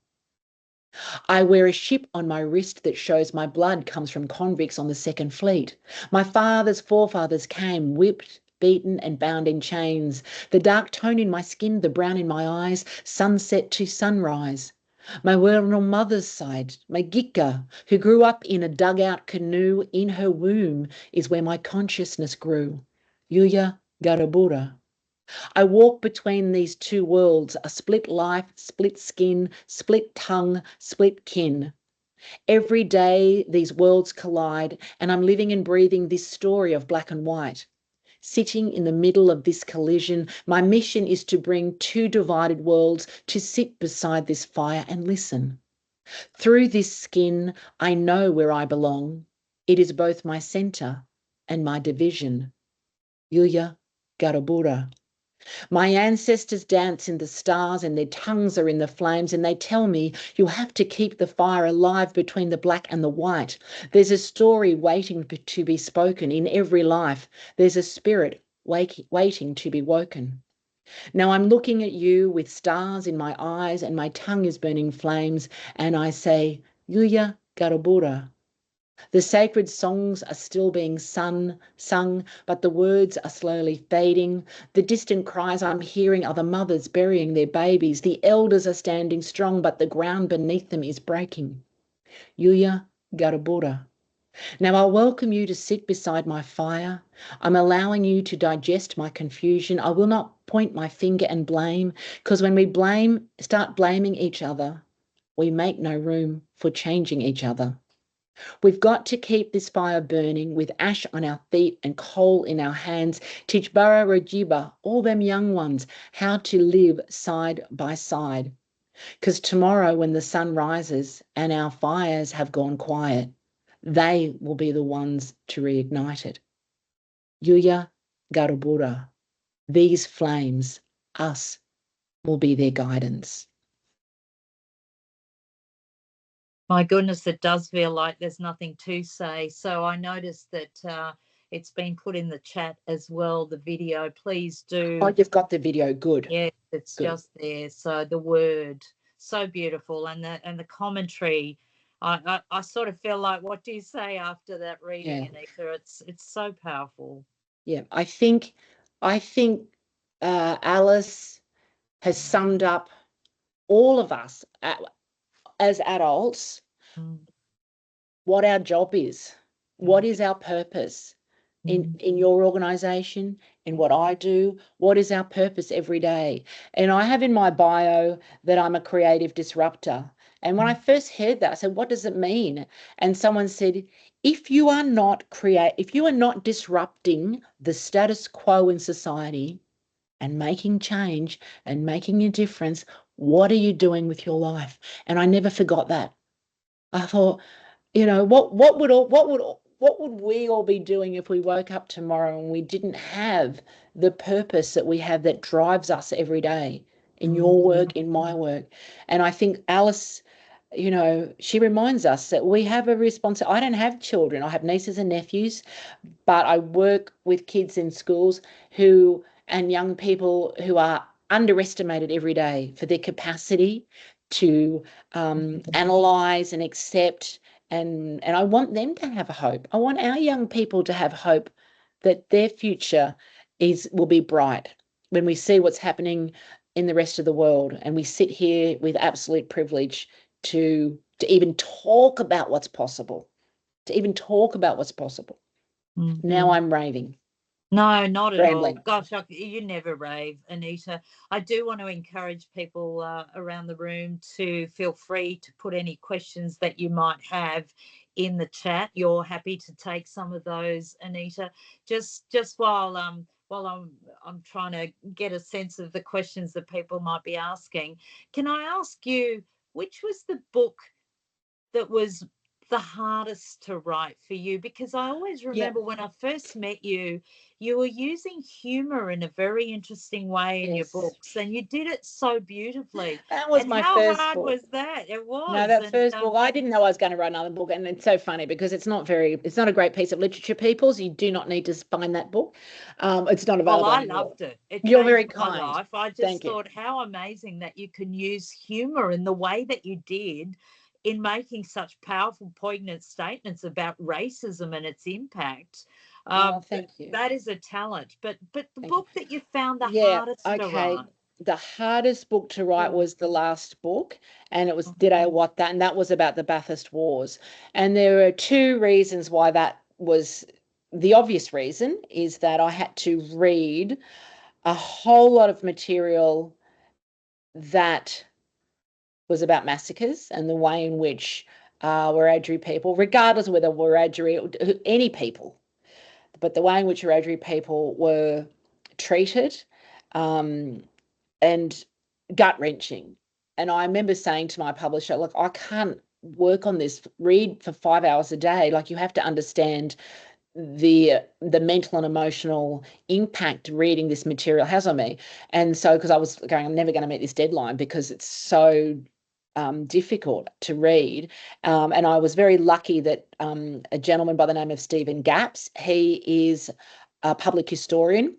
I wear a ship on my wrist that shows my blood comes from convicts on the Second Fleet. My father's forefathers came, whipped, beaten and bound in chains. The dark tone in my skin, the brown in my eyes, sunset to sunrise. My Wurrung mother's side, my Gika, who grew up in a dugout canoe in her womb, is where my consciousness grew. Yuya Garabura. I walk between these two worlds, a split life, split skin, split tongue, split kin. Every day these worlds collide, and I'm living and breathing this story of black and white. Sitting in the middle of this collision, my mission is to bring two divided worlds to sit beside this fire and listen. Through this skin, I know where I belong. It is both my centre and my division. Yuya Garabura. My ancestors dance in the stars and their tongues are in the flames, and they tell me you have to keep the fire alive between the black and the white. There's a story waiting to be spoken in every life. There's a spirit waiting to be woken. Now I'm looking at you with stars in my eyes and my tongue is burning flames, and I say, Yuya Garabura. The sacred songs are still being sung, but the words are slowly fading. The distant cries I'm hearing are the mothers burying their babies. The elders are standing strong, but the ground beneath them is breaking. Yuya Garabura. Now I'll welcome you to sit beside my fire. I'm allowing you to digest my confusion. I will not point my finger and blame, because when we start blaming each other, we make no room for changing each other. We've got to keep this fire burning with ash on our feet and coal in our hands. Teach Bara Rajiba, all them young ones, how to live side by side. Because tomorrow when the sun rises and our fires have gone quiet, they will be the ones to reignite it. Yuya Garabura, these flames, us, will be their guidance. My goodness, it does feel like there's nothing to say. So I noticed that it's been put in the chat as well, the video. Please do. Oh, you've got the video. Good. Yeah, it's good. Just there. So the word, so beautiful. And the commentary, I sort of feel like, what do you say after that reading, Anita? It's so powerful. Yeah, I think Alice has summed up all of us as adults, what our job is, what is our purpose in your organisation, in what I do, what is our purpose every day. And I have in my bio that I'm a creative disruptor. And when I first heard that, I said, what does it mean? And someone said, if you are not disrupting the status quo in society and making change and making a difference, what are you doing with your life? And I never forgot that. I thought, you know, what would we all be doing if we woke up tomorrow and we didn't have the purpose that we have that drives us every day in your work, in my work? And I think Alice, you know, she reminds us that we have a responsibility. I don't have children. I have nieces and nephews, but I work with kids in schools and young people who are underestimated every day for their capacity to analyse and accept, and I want them to have hope. I want our young people to have hope that their future will be bright when we see what's happening in the rest of the world, and we sit here with absolute privilege to even talk about what's possible, Now I'm raving. No, not at all. Gosh, you never rave, Anita. I do want to encourage people around the room to feel free to put any questions that you might have in the chat. You're happy to take some of those, Anita. Just while I'm trying to get a sense of the questions that people might be asking, can I ask you, which was the book that was the hardest to write for you? Because I always remember when I first met you, you were using humor in a very interesting way in your books, and you did it so beautifully. That was my first book. How hard was that? It was. No, that first book, I didn't know I was going to write another book, and it's so funny because it's not a great piece of literature, people, so you do not need to find that book. It's not available. Well, I loved it. You're very kind. Life. I just thought how amazing that you can use humor in the way that you did in making such powerful, poignant statements about racism and its impact. Thank you. That is a talent. But the Thank book you. that you found the Yeah, hardest to okay. write. The hardest book to write was the last book, and it was Mhm. Did I What That? And that was about the Bathurst Wars. And there are two reasons why that was. The obvious reason is that I had to read a whole lot of material that was about massacres and the way in which Wiradjuri people, regardless of whether Wiradjuri, any people, but the way in which Wiradjuri people were treated, and gut-wrenching. And I remember saying to my publisher, look, I can't work on this, read for 5 hours a day. Like, you have to understand the mental and emotional impact reading this material has on me. And so, because I was going, I'm never going to meet this deadline because it's so difficult to read. And I was very lucky that a gentleman by the name of Stephen Gapps, he is a public historian,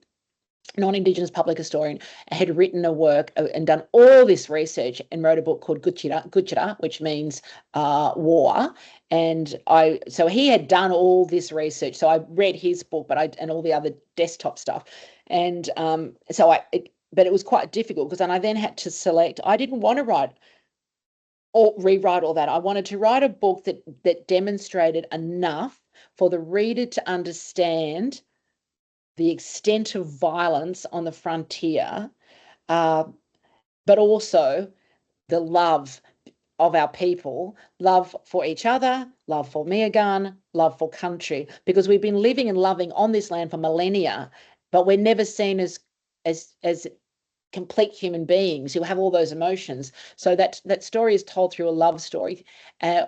non-Indigenous public historian, had written a work and done all this research and wrote a book called Gutjara, which means war. And so he had done all this research. So I read his book, and all the other desktop stuff. And but it was quite difficult because I then had to select. I didn't want to write or rewrite all that. I wanted to write a book that demonstrated enough for the reader to understand the extent of violence on the frontier, but also the love of our people, love for each other, love for Meagan, love for country, because we've been living and loving on this land for millennia, but we're never seen as complete human beings who have all those emotions. So that story is told through a love story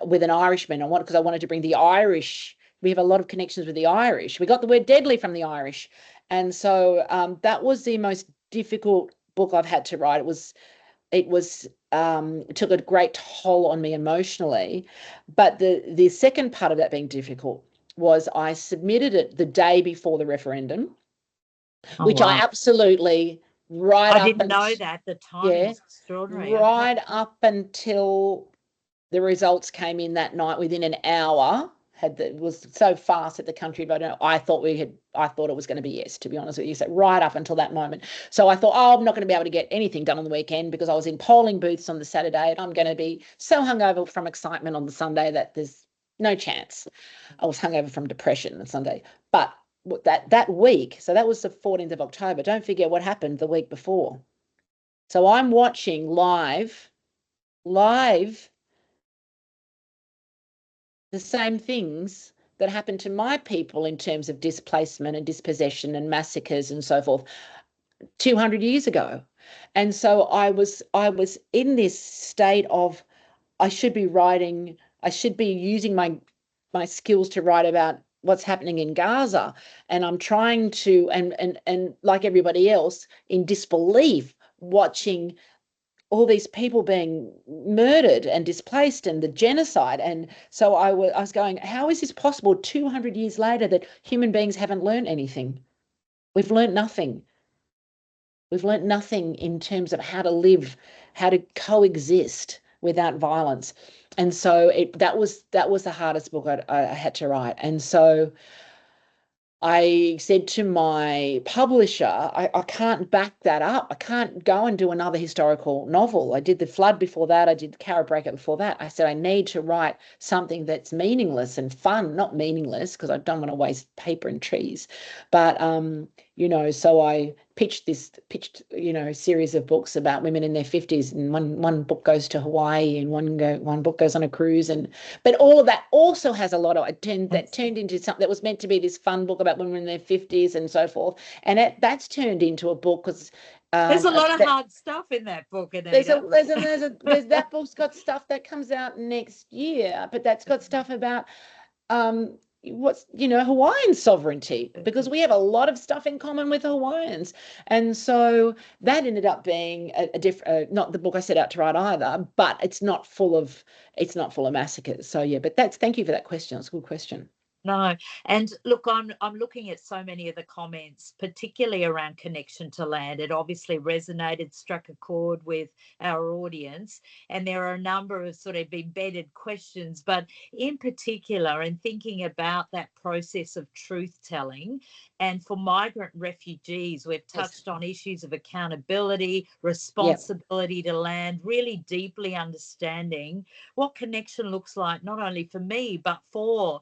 with an Irishman. Because I wanted to bring the Irish. We have a lot of connections with the Irish. We got the word deadly from the Irish. And so that was the most difficult book I've had to write. It took a great toll on me emotionally. But the second part of that being difficult was I submitted it the day before the referendum, Oh, which I wow. absolutely right I up didn't and know that. The timing is extraordinary. Okay. right up until the results came in that night. Within an hour, it was so fast that the country voted. I thought it was going to be yes, to be honest with you. So right up until that moment. So I thought, I'm not going to be able to get anything done on the weekend because I was in polling booths on the Saturday, and I'm going to be so hungover from excitement on the Sunday that there's no chance. I was hungover from depression on Sunday. But that week, so that was the 14th of October. Don't forget what happened the week before. So I'm watching live the same things that happened to my people in terms of displacement and dispossession and massacres and so forth 200 years ago. And so I was in this state of, I should be using my skills to write about what's happening in Gaza. And I'm trying to, and like everybody else, in disbelief, watching all these people being murdered and displaced and the genocide. And so I was going, how is this possible 200 years later that human beings haven't learned anything? We've learned nothing. We've learned nothing in terms of how to live, how to coexist without violence. And so that was the hardest book I had to write. And so I said to my publisher, I can't back that up. I can't go and do another historical novel. I did The Flood before that. I did Carrot Breaker before that. I said, I need to write something that's meaningless and fun, not meaningless, because I don't want to waste paper and trees. But, so I pitched a series of books about women in their 50s. And one book goes to Hawaii and one book goes on a cruise. But all of that also has a lot of that turned into something that was meant to be this fun book about women in their 50s and so forth. And that's turned into a book because there's a lot of hard stuff in that book, Anita. there's that book's got stuff that comes out next year, but that's got stuff about Hawaiian sovereignty, because we have a lot of stuff in common with Hawaiians. And so that ended up being a different, not the book I set out to write either, but it's not full of massacres. So yeah, but thank you for that question. It's a good question. No. And look, I'm looking at so many of the comments, particularly around connection to land. It obviously resonated, struck a chord with our audience. And there are a number of sort of embedded questions, but in particular, in thinking about that process of truth telling, and for migrant refugees, we've touched on issues of accountability, responsibility to land, really deeply understanding what connection looks like, not only for me, but for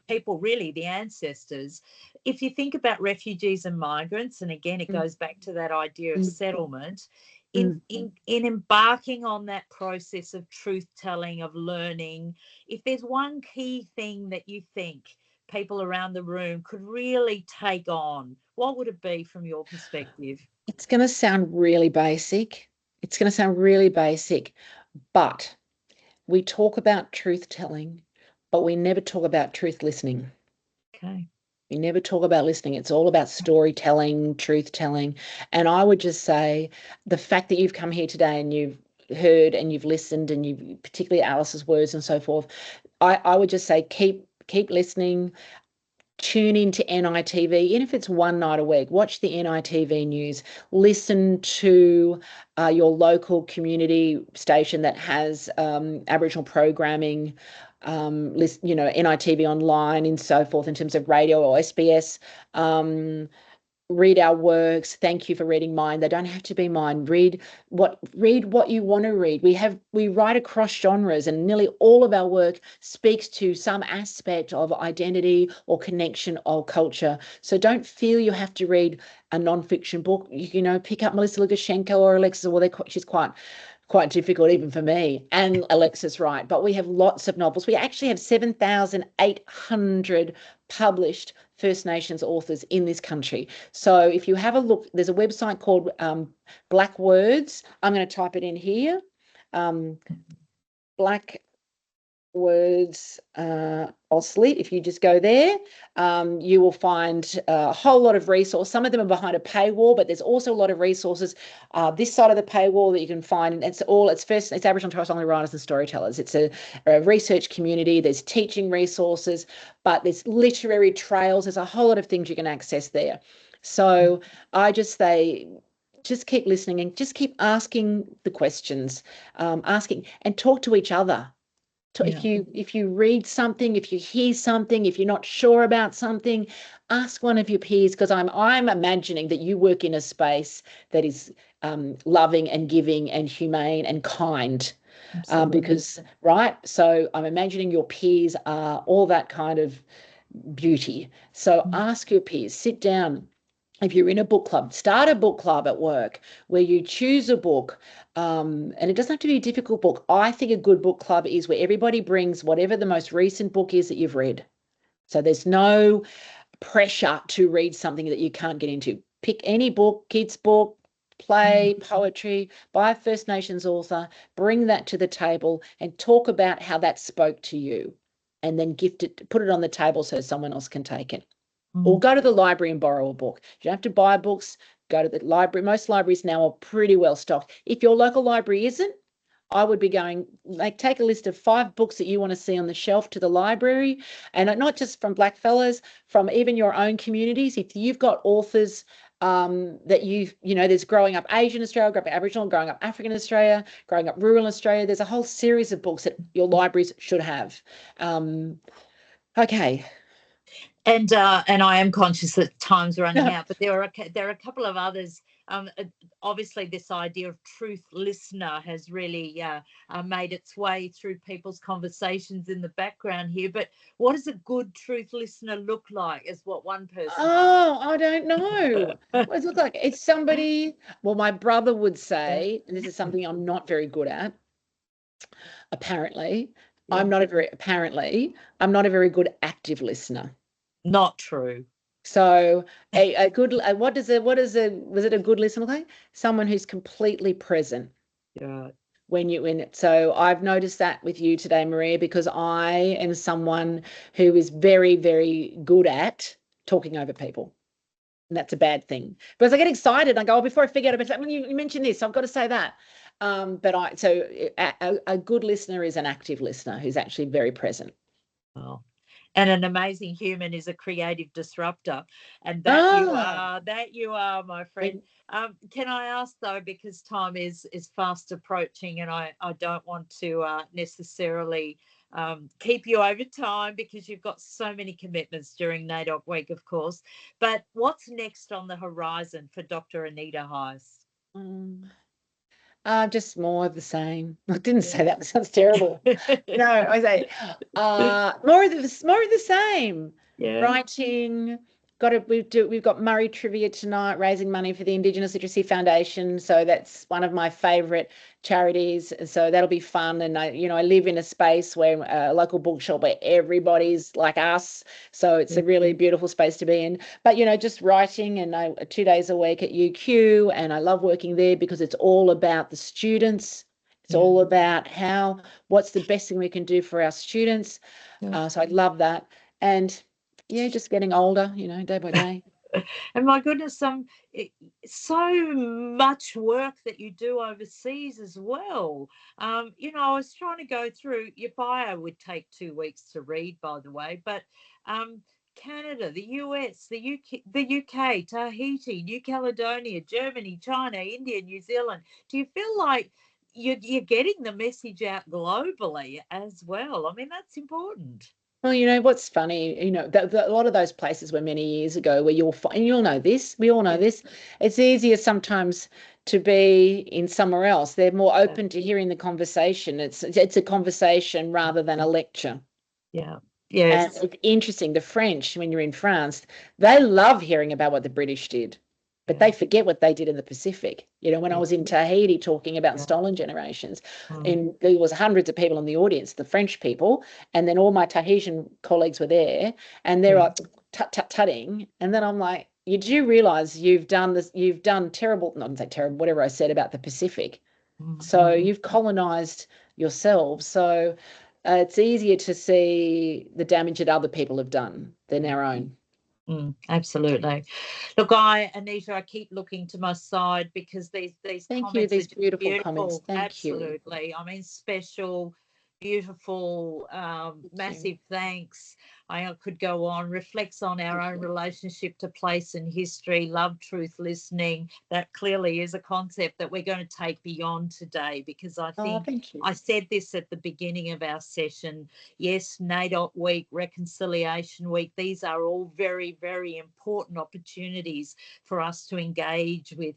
people, really the ancestors. If you think about refugees and migrants, and again, it goes back to that idea of settlement, in embarking on that process of truth telling, of learning, if there's one key thing that you think people around the room could really take on, what would it be from your perspective? It's going to sound really basic. It's going to sound really basic, but we talk about truth telling, but we never talk about truth listening. Okay. We never talk about listening. It's all about storytelling, truth telling. And I would just say the fact that you've come here today and you've heard and you've listened, and you've, particularly Alice's words and so forth, I would just say keep listening. Tune into NITV, even if it's one night a week. Watch the NITV news. Listen to your local community station that has Aboriginal programming. NITV online and so forth in terms of radio or SBS. Read our works. Thank you for reading mine. They don't have to be mine. Read what you want to read. We write across genres, and nearly all of our work speaks to some aspect of identity or connection or culture. So don't feel you have to read a non-fiction book. Pick up Melissa Lukashenko or Alexis. Well, she's quite difficult even for me, and Alexis Wright. But we have lots of novels. We actually have 7,800 published First Nations authors in this country. So if you have a look, there's a website called Black Words. I'm going to type it in here. Black Words Auslit. If you just go there, you will find a whole lot of resources. Some of them are behind a paywall, but there's also a lot of resources this side of the paywall that you can find. And it's Aboriginal and Torres Strait Islander writers and storytellers. It's a research community. There's teaching resources, but there's literary trails. There's a whole lot of things you can access there. So I just say, just keep listening and just keep asking the questions, asking, and talk to each other. If you read something, if you hear something, if you're not sure about something, ask one of your peers, because I'm imagining that you work in a space that is loving and giving and humane and kind. So I'm imagining your peers are all that kind of beauty. So ask your peers, sit down. If you're in a book club, start a book club at work where you choose a book, and it doesn't have to be a difficult book. I think a good book club is where everybody brings whatever the most recent book is that you've read. So there's no pressure to read something that you can't get into. Pick any book, kids' book, play, poetry, by a First Nations author, bring that to the table and talk about how that spoke to you, and then put it on the table so someone else can take it. Or go to the library and borrow a book. You don't have to buy books. Go to the library. Most libraries now are pretty well stocked. If your local library isn't, I would be going, take a list of 5 books that you want to see on the shelf to the library, and not just from blackfellas, from even your own communities. If you've got authors that there's growing up Asian Australia, growing up Aboriginal, growing up African Australia, growing up rural Australia, there's a whole series of books that your libraries should have. Okay. And I am conscious that time's running out, but there are a couple of others. Obviously, this idea of truth listener has really made its way through people's conversations in the background here. But what does a good truth listener look like? Is what one person. Oh, I don't know. What does it look like? It's somebody. Well, my brother would say, and this is something I'm not very good at. Apparently, I'm not a very good active listener. Not true. So a good, was it a good listener like? Someone who's completely present. Yeah. When you're in it. So I've noticed that with you today, Maria, because I am someone who is very, very good at talking over people. And that's a bad thing. Because I get excited. I go, before I figure out about it, you mentioned this, I've got to say that. So a good listener is an active listener who's actually very present. Well, And an amazing human is a creative disruptor, and that you are, my friend. Can I ask though, because time is fast approaching, and I don't want to necessarily keep you over time because you've got so many commitments during NAIDOC week, of course. But what's next on the horizon for Dr. Anita Heiss? Just more of the same. I didn't say that. That sounds terrible. No, I say more of the same. Yeah. Writing. We've got Murray Trivia tonight, raising money for the Indigenous Literacy Foundation. So that's one of my favourite charities. So that'll be fun. And I live in a space where a local bookshop where everybody's like us. So it's a really beautiful space to be in. But just writing, and 2 days a week at UQ, and I love working there because it's all about the students. It's all about what's the best thing we can do for our students. So I love that. And just getting older, day by day. And my goodness, so much work that you do overseas as well. I was trying to go through your bio. Would take 2 weeks to read, by the way, but Canada, the US, the UK, Tahiti, New Caledonia, Germany, China, India, New Zealand. Do you feel like you're getting the message out globally as well? I mean, that's important. Well, what's funny, a lot of those places were many years ago where you'll know this, we all know this, it's easier sometimes to be in somewhere else. They're more open to hearing the conversation. It's a conversation rather than a lecture. Yeah. Yes. And it's interesting, the French, when you're in France, they love hearing about what the British did, but they forget what they did in the Pacific. When I was in Tahiti talking about stolen generations, and there was hundreds of people in the audience, the French people, and then all my Tahitian colleagues were there, and they're like tutting, and then I'm like, you do realise you've done terrible, not say terrible, whatever I said about the Pacific. So you've colonised yourselves. So it's easier to see the damage that other people have done than our own. Absolutely. Look, Anita, I keep looking to my side because these Thank comments you, these are beautiful comments. Thank absolutely. you. I mean, special, beautiful, massive thanks. I could go on. Reflects on our own relationship to place and history, love, truth, listening. That clearly is a concept that we're going to take beyond today, because I think I said this at the beginning of our session. Yes, NAIDOC week, reconciliation week, these are all very, very important opportunities for us to engage with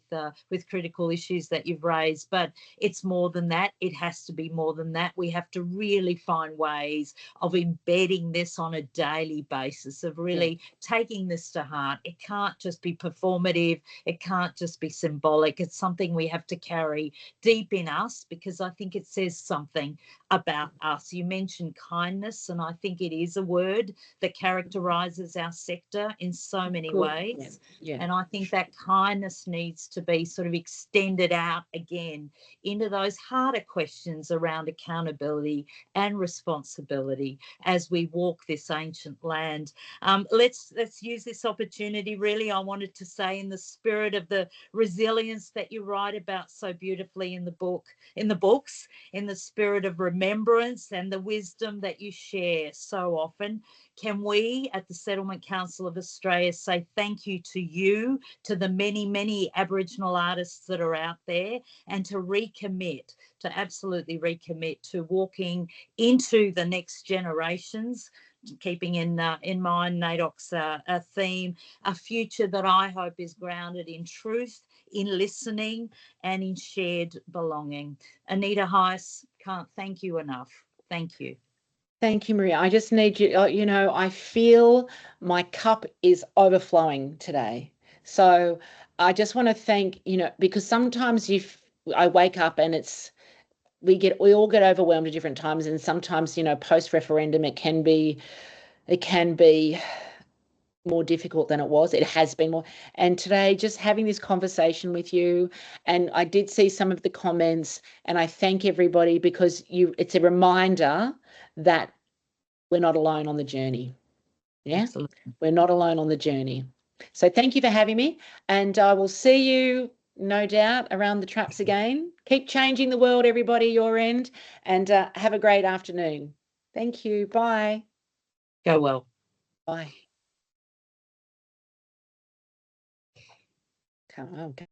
critical issues that you've raised. But it's more than that. It has to be more than that. We have to really find ways of embedding this on a daily basis, of really taking this to heart. It can't just be performative. It can't just be symbolic. It's something we have to carry deep in us, because I think it says something about us. You mentioned kindness, and I think it is a word that characterises our sector in so many ways. And I think that kindness needs to be sort of extended out again into those harder questions around accountability and responsibility as we walk this ancient land. Let's use this opportunity. Really, I wanted to say, in the spirit of the resilience that you write about so beautifully in the books, in the spirit of remembrance and the wisdom that you share so often, can we at the Settlement Council of Australia say thank you to you, to the many, many Aboriginal artists that are out there, and to absolutely recommit to walking into the next generations, keeping in mind NAIDOC's theme, a future that I hope is grounded in truth, in listening, and in shared belonging. Anita Heiss, can't thank you enough. Thank you. Thank you, Maria. I just need you, I feel my cup is overflowing today. So I just want to thank, because sometimes I wake up and we all get overwhelmed at different times. And sometimes, post-referendum, it can be more difficult than it was. It has been more. And today, just having this conversation with you, and I did see some of the comments, and I thank everybody, because it's a reminder that we're not alone on the journey. Yeah, absolutely. We're not alone on the journey. So thank you for having me, and I will see you, no doubt, around the traps again. Keep changing the world, everybody, your end, and have a great afternoon. Thank you. Bye. Go well. Bye. Okay.